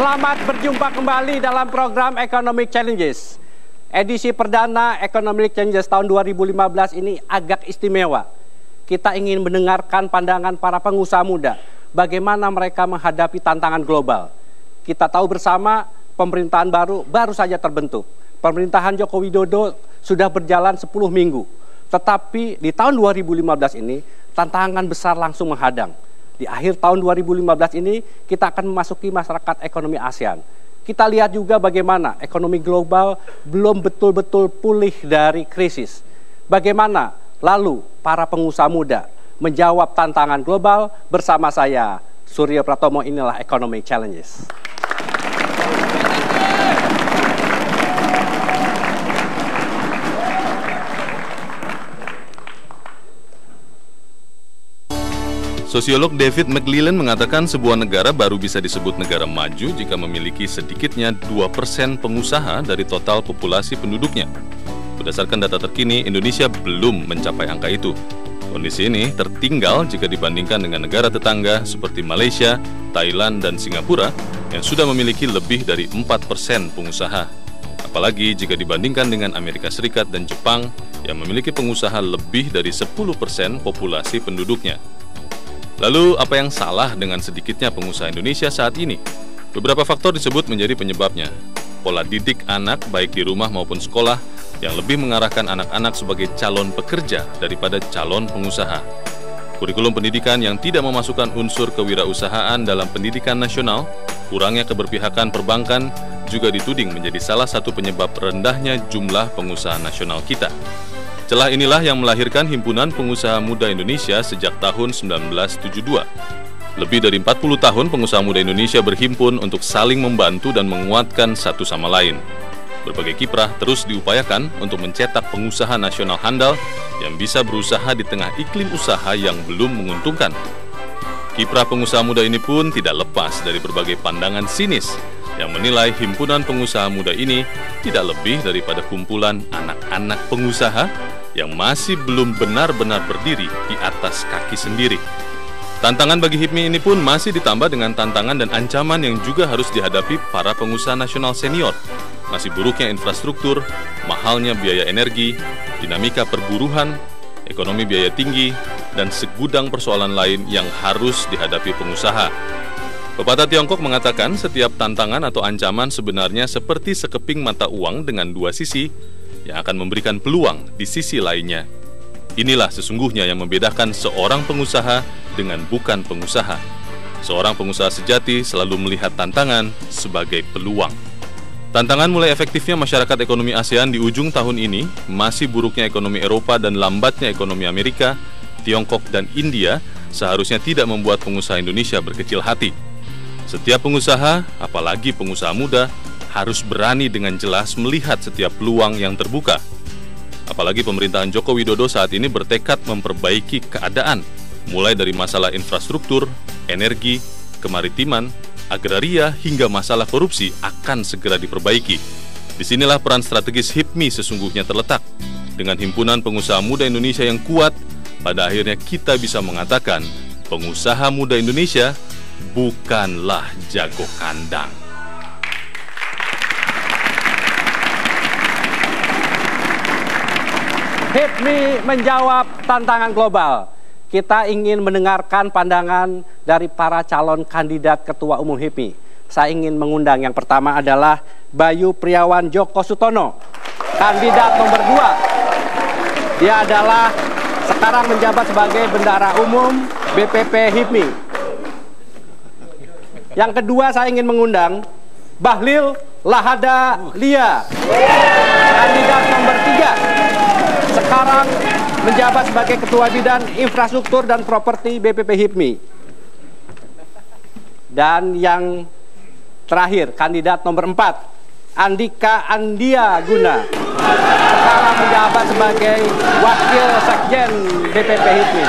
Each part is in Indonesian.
Selamat berjumpa kembali dalam program Economic Challenges. Edisi perdana Economic Challenges tahun 2015 ini agak istimewa. Kita ingin mendengarkan pandangan para pengusaha muda, bagaimana mereka menghadapi tantangan global. Kita tahu bersama pemerintahan baru saja terbentuk. Pemerintahan Joko Widodo sudah berjalan 10 minggu. Tetapi di tahun 2015 ini tantangan besar langsung menghadang. Di akhir tahun 2015 ini kita akan memasuki masyarakat ekonomi ASEAN. Kita lihat juga bagaimana ekonomi global belum betul-betul pulih dari krisis. Bagaimana lalu para pengusaha muda menjawab tantangan global bersama saya, Surya Pratomo. Inilah Economic Challenges. Sosiolog David McLellan mengatakan sebuah negara baru bisa disebut negara maju jika memiliki sedikitnya 2% pengusaha dari total populasi penduduknya. Berdasarkan data terkini, Indonesia belum mencapai angka itu. Kondisi ini tertinggal jika dibandingkan dengan negara tetangga seperti Malaysia, Thailand, dan Singapura yang sudah memiliki lebih dari 4% pengusaha. Apalagi jika dibandingkan dengan Amerika Serikat dan Jepang yang memiliki pengusaha lebih dari 10% populasi penduduknya. Lalu, apa yang salah dengan sedikitnya pengusaha Indonesia saat ini? Beberapa faktor disebut menjadi penyebabnya. Pola didik anak, baik di rumah maupun sekolah, yang lebih mengarahkan anak-anak sebagai calon pekerja daripada calon pengusaha. Kurikulum pendidikan yang tidak memasukkan unsur kewirausahaan dalam pendidikan nasional, kurangnya keberpihakan perbankan, juga dituding menjadi salah satu penyebab rendahnya jumlah pengusaha nasional kita. Celah inilah yang melahirkan Himpunan Pengusaha Muda Indonesia sejak tahun 1972. Lebih dari 40 tahun pengusaha muda Indonesia berhimpun untuk saling membantu dan menguatkan satu sama lain. Berbagai kiprah terus diupayakan untuk mencetak pengusaha nasional handal yang bisa berusaha di tengah iklim usaha yang belum menguntungkan. Kiprah pengusaha muda ini pun tidak lepas dari berbagai pandangan sinis yang menilai Himpunan Pengusaha Muda ini tidak lebih daripada kumpulan anak-anak pengusaha yang masih belum benar-benar berdiri di atas kaki sendiri. Tantangan bagi HIPMI ini pun masih ditambah dengan tantangan dan ancaman yang juga harus dihadapi para pengusaha nasional senior. Masih buruknya infrastruktur, mahalnya biaya energi, dinamika perburuhan, ekonomi biaya tinggi, dan segudang persoalan lain yang harus dihadapi pengusaha. Pepatah Tiongkok mengatakan setiap tantangan atau ancaman sebenarnya seperti sekeping mata uang dengan dua sisi yang akan memberikan peluang di sisi lainnya. Inilah sesungguhnya yang membedakan seorang pengusaha dengan bukan pengusaha. Seorang pengusaha sejati selalu melihat tantangan sebagai peluang. Tantangan mulai efektifnya masyarakat ekonomi ASEAN di ujung tahun ini, masih buruknya ekonomi Eropa dan lambatnya ekonomi Amerika, Tiongkok, dan India seharusnya tidak membuat pengusaha Indonesia berkecil hati. Setiap pengusaha, apalagi pengusaha muda, harus berani dengan jelas melihat setiap peluang yang terbuka. Apalagi pemerintahan Joko Widodo saat ini bertekad memperbaiki keadaan, mulai dari masalah infrastruktur, energi, kemaritiman, agraria, hingga masalah korupsi akan segera diperbaiki. Disinilah peran strategis HIPMI sesungguhnya terletak. Dengan Himpunan Pengusaha Muda Indonesia yang kuat, pada akhirnya kita bisa mengatakan, pengusaha muda Indonesia bukanlah jago kandang. HIPMI menjawab tantangan global. Kita ingin mendengarkan pandangan dari para calon kandidat Ketua Umum HIPMI. Saya ingin mengundang yang pertama adalah Bayu Priawan Joko Sutono, kandidat nomor 2. Dia adalah sekarang menjabat sebagai Bendahara Umum BPP HIPMI. Yang kedua saya ingin mengundang Bahlil Lahada Lia, kandidat nomor 3. Sekarang menjabat sebagai Ketua Bidang Infrastruktur dan Properti BPP HIPMI. Dan yang terakhir, kandidat nomor 4, Andika Andia Guna, sekarang menjabat sebagai Wakil Sekjen BPP HIPMI.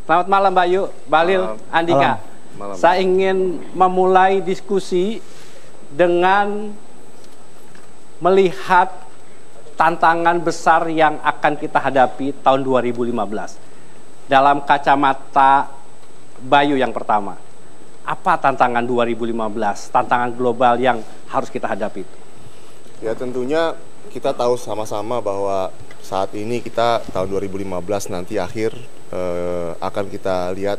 Selamat malam Bayu, Bahlil, Andika. Malam. Saya ingin memulai diskusi dengan melihat tantangan besar yang akan kita hadapi tahun 2015. Dalam kacamata Bayu yang pertama, Apa tantangan 2015, tantangan global yang harus kita hadapi itu? Ya tentunya kita tahu sama-sama bahwa saat ini kita tahun 2015 nanti akhir akan kita lihat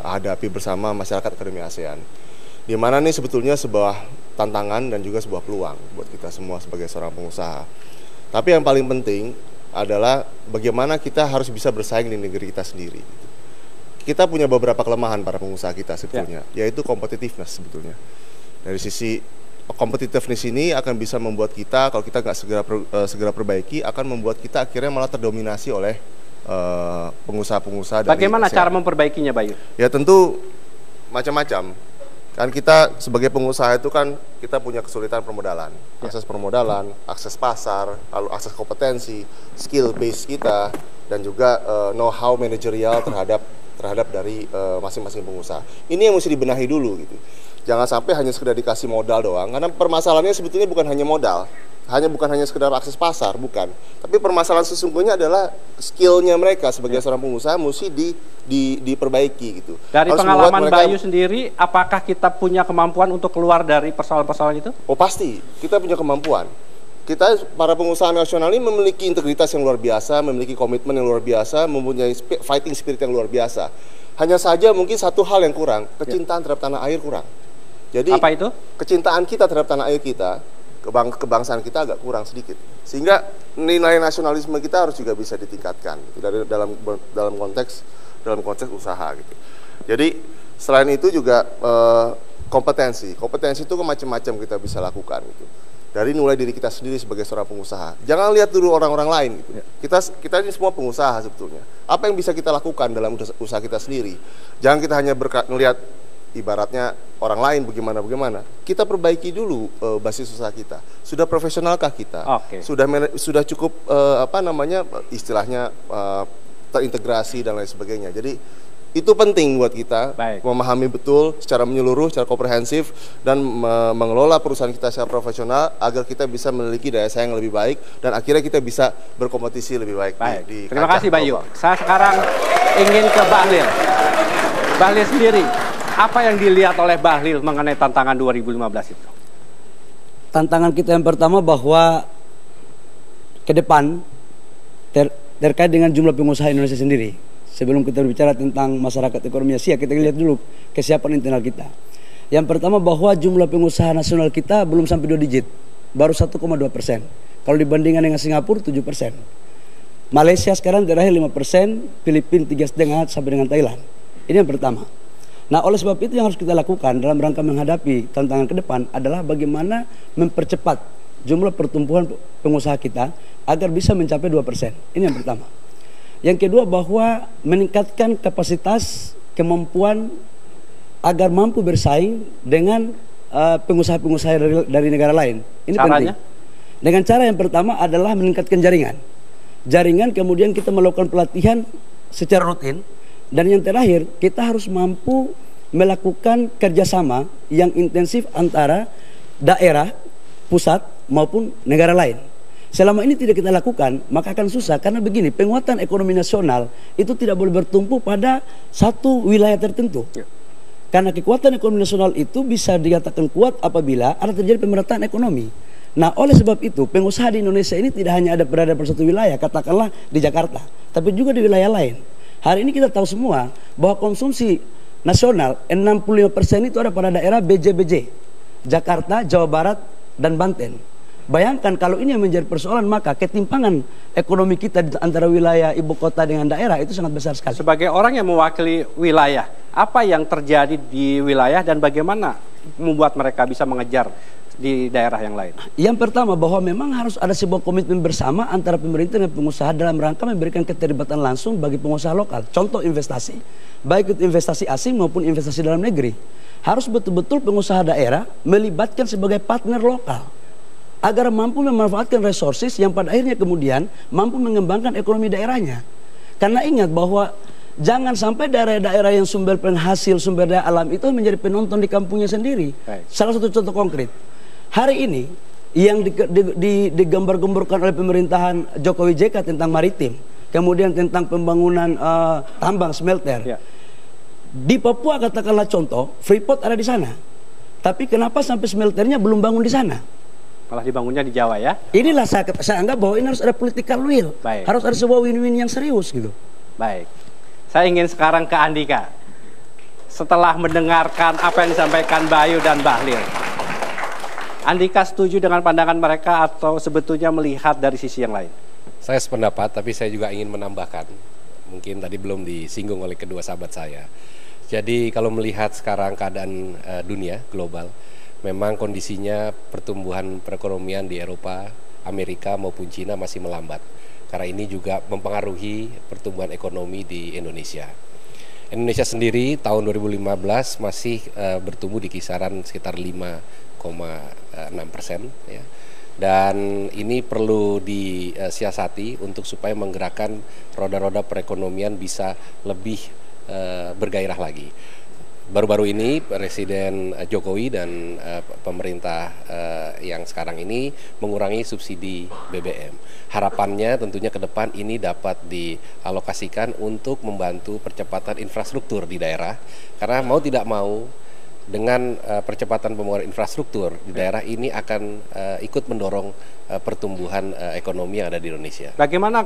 hadapi bersama masyarakat Akademi ASEAN. Di mana nih sebetulnya sebuah tantangan dan juga sebuah peluang buat kita semua sebagai seorang pengusaha. Tapi yang paling penting adalah bagaimana kita harus bisa bersaing di negeri kita sendiri. Kita punya beberapa kelemahan para pengusaha kita sebetulnya, yaitu competitiveness sebetulnya. Dari sisi competitiveness ini akan bisa membuat kita, kalau kita nggak segera perbaiki, akan membuat kita akhirnya malah terdominasi oleh pengusaha-pengusaha. Bagaimana cara memperbaikinya, Bayu? Ya tentu macam-macam. Kan kita sebagai pengusaha itu kan kita punya kesulitan permodalan, akses permodalan, akses pasar, lalu akses kompetensi, skill base kita, dan juga know-how manajerial terhadap dari masing-masing pengusaha. Ini yang mesti dibenahi dulu gitu. Jangan sampai hanya sekedar dikasih modal doang, karena permasalahannya sebetulnya bukan hanya modal, bukan hanya sekedar akses pasar, bukan. Tapi permasalahan sesungguhnya adalah skillnya mereka sebagai seorang pengusaha mesti diperbaiki gitu. Dari pengalaman Bayu sendiri, apakah kita punya kemampuan untuk keluar dari persoalan-persoalan itu? Oh pasti, kita punya kemampuan. Kita para pengusaha nasional ini memiliki integritas yang luar biasa, memiliki komitmen yang luar biasa, mempunyai fighting spirit yang luar biasa. Hanya saja mungkin satu hal yang kurang, kecintaan terhadap tanah air kurang. Jadi apa itu? Kecintaan kita terhadap tanah air kita, kebangsaan kita agak kurang sedikit. Sehingga nilai nasionalisme kita harus juga bisa ditingkatkan dari dalam konteks usaha gitu. Jadi selain itu juga kompetensi itu macam-macam kita bisa lakukan gitu. Dari mulai diri kita sendiri sebagai seorang pengusaha. Jangan lihat dulu orang-orang lain gitu. Kita ini semua pengusaha sebetulnya. Apa yang bisa kita lakukan dalam usaha kita sendiri? Jangan kita hanya melihat ibaratnya orang lain bagaimana. Kita perbaiki dulu basis usaha kita. Sudah profesionalkah kita? Sudah cukup istilahnya terintegrasi dan lain sebagainya. Jadi itu penting buat kita memahami betul secara menyeluruh, secara komprehensif, dan mengelola perusahaan kita secara profesional agar kita bisa memiliki daya saing yang lebih baik dan akhirnya kita bisa berkompetisi lebih baik. Terima kasih Bayu. Saya sekarang ingin ke Bahlil. Bahlil sendiri, apa yang dilihat oleh Bahlil mengenai tantangan 2015 itu? Tantangan kita yang pertama bahwa ke depan terkait dengan jumlah pengusaha Indonesia sendiri. Sebelum kita berbicara tentang masyarakat ekonomi Asia, kita lihat dulu kesiapan internal kita. Yang pertama bahwa jumlah pengusaha nasional kita belum sampai 2 digit, baru 1,2%. Kalau dibandingkan dengan Singapura 7%. Malaysia sekarang terakhir 5%, Filipina 3,5% sampai dengan Thailand. Ini yang pertama. Nah, oleh sebab itu yang harus kita lakukan dalam rangka menghadapi tantangan ke depan adalah bagaimana mempercepat jumlah pertumbuhan pengusaha kita agar bisa mencapai 2%. Ini yang pertama. Yang kedua bahwa meningkatkan kapasitas kemampuan agar mampu bersaing dengan pengusaha-pengusaha dari negara lain. Ini caranya? Penting. Dengan cara yang pertama adalah meningkatkan jaringan. Jaringan kemudian kita melakukan pelatihan secara rutin. Dan yang terakhir kita harus mampu melakukan kerjasama yang intensif antara daerah, pusat maupun negara lain. Selama ini tidak kita lakukan, maka akan susah. Karena begini, penguatan ekonomi nasional itu tidak boleh bertumpu pada satu wilayah tertentu. Karena kekuatan ekonomi nasional itu bisa dikatakan kuat apabila ada terjadi pemerataan ekonomi. Nah, oleh sebab itu, pengusaha di Indonesia ini tidak hanya berada pada satu wilayah, katakanlah di Jakarta, tapi juga di wilayah lain. Hari ini kita tahu semua bahwa konsumsi nasional 65% itu ada pada daerah BJ-BJ, Jakarta, Jawa Barat, dan Banten. Bayangkan kalau ini yang menjadi persoalan, maka ketimpangan ekonomi kita antara wilayah ibu kota dengan daerah itu sangat besar sekali. Sebagai orang yang mewakili wilayah, apa yang terjadi di wilayah dan bagaimana membuat mereka bisa mengejar di daerah yang lain? Yang pertama bahwa memang harus ada sebuah komitmen bersama antara pemerintah dan pengusaha dalam rangka memberikan keterlibatan langsung bagi pengusaha lokal. Contoh investasi, baik itu investasi asing maupun investasi dalam negeri. Harus betul-betul pengusaha daerah melibatkan sebagai partner lokal agar mampu memanfaatkan resources yang pada akhirnya kemudian mampu mengembangkan ekonomi daerahnya. Karena ingat bahwa jangan sampai daerah-daerah yang sumber penghasil sumber daya alam itu menjadi penonton di kampungnya sendiri. Salah satu contoh konkret, hari ini yang digambar-gemburkan oleh pemerintahan Jokowi JK tentang maritim, kemudian tentang pembangunan tambang smelter. Di Papua katakanlah contoh, Freeport ada di sana. Tapi kenapa sampai smelternya belum bangun di sana? Malah dibangunnya di Jawa ya. Inilah saya anggap bahwa ini harus ada political will. Baik. Harus ada sebuah win-win yang serius gitu. Baik. Saya ingin sekarang ke Andika. Setelah mendengarkan apa yang disampaikan Bayu dan Bahlil, Andika setuju dengan pandangan mereka atau sebetulnya melihat dari sisi yang lain? Saya sependapat, tapi saya juga ingin menambahkan. Mungkin tadi belum disinggung oleh kedua sahabat saya. Jadi kalau melihat sekarang keadaan dunia global, memang kondisinya pertumbuhan perekonomian di Eropa, Amerika maupun Cina masih melambat. Karena ini juga mempengaruhi pertumbuhan ekonomi di Indonesia. Indonesia sendiri tahun 2015 masih bertumbuh di kisaran sekitar 5,6%. Ya. Dan ini perlu disiasati untuk supaya menggerakkan roda-roda perekonomian bisa lebih bergairah lagi. Baru-baru ini Presiden Jokowi dan pemerintah yang sekarang ini mengurangi subsidi BBM. Harapannya tentunya ke depan ini dapat dialokasikan untuk membantu percepatan infrastruktur di daerah. Karena mau tidak mau dengan percepatan pembangunan infrastruktur di daerah ini akan ikut mendorong pertumbuhan ekonomi yang ada di Indonesia. Bagaimana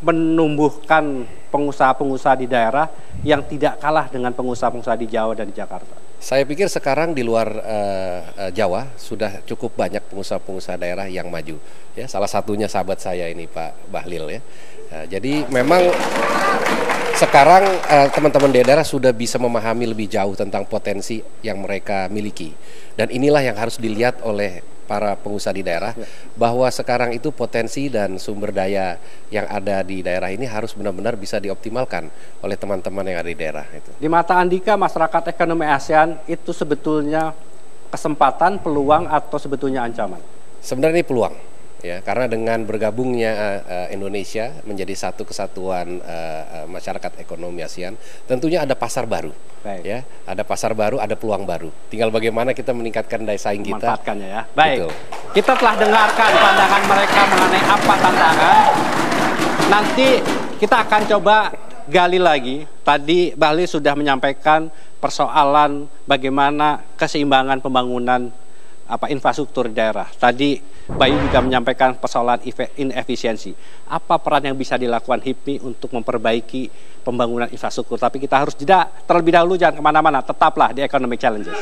menumbuhkan pengusaha-pengusaha di daerah yang tidak kalah dengan pengusaha-pengusaha di Jawa dan di Jakarta? Saya pikir sekarang di luar Jawa sudah cukup banyak pengusaha-pengusaha daerah yang maju. Ya, salah satunya sahabat saya ini Pak Bahlil ya. Jadi memang sekarang teman-teman di daerah sudah bisa memahami lebih jauh tentang potensi yang mereka miliki. Dan inilah yang harus dilihat oleh para pengusaha di daerah, bahwa sekarang itu potensi dan sumber daya yang ada di daerah ini harus benar-benar bisa dioptimalkan oleh teman-teman yang ada di daerah. Di mata Andika, masyarakat ekonomi ASEAN itu sebetulnya kesempatan, peluang, atau sebetulnya ancaman? Sebenarnya ini peluang. Ya, karena dengan bergabungnya Indonesia menjadi satu kesatuan masyarakat ekonomi ASEAN, tentunya ada pasar baru. Baik. Ya, ada pasar baru, ada peluang baru. Tinggal bagaimana kita meningkatkan daya saing kita. Memanfaatkannya ya. Baik. Betul. Kita telah dengarkan pandangan mereka mengenai apa tantangan. Nanti kita akan coba gali lagi. Tadi Bahlil sudah menyampaikan persoalan bagaimana keseimbangan pembangunan infrastruktur daerah. Tadi Bayu juga menyampaikan persoalan inefisiensi. Apa peran yang bisa dilakukan HIPMI untuk memperbaiki pembangunan infrastruktur? Tapi kita harus jeda terlebih dahulu, jangan kemana-mana. Tetaplah di Economic Challenges.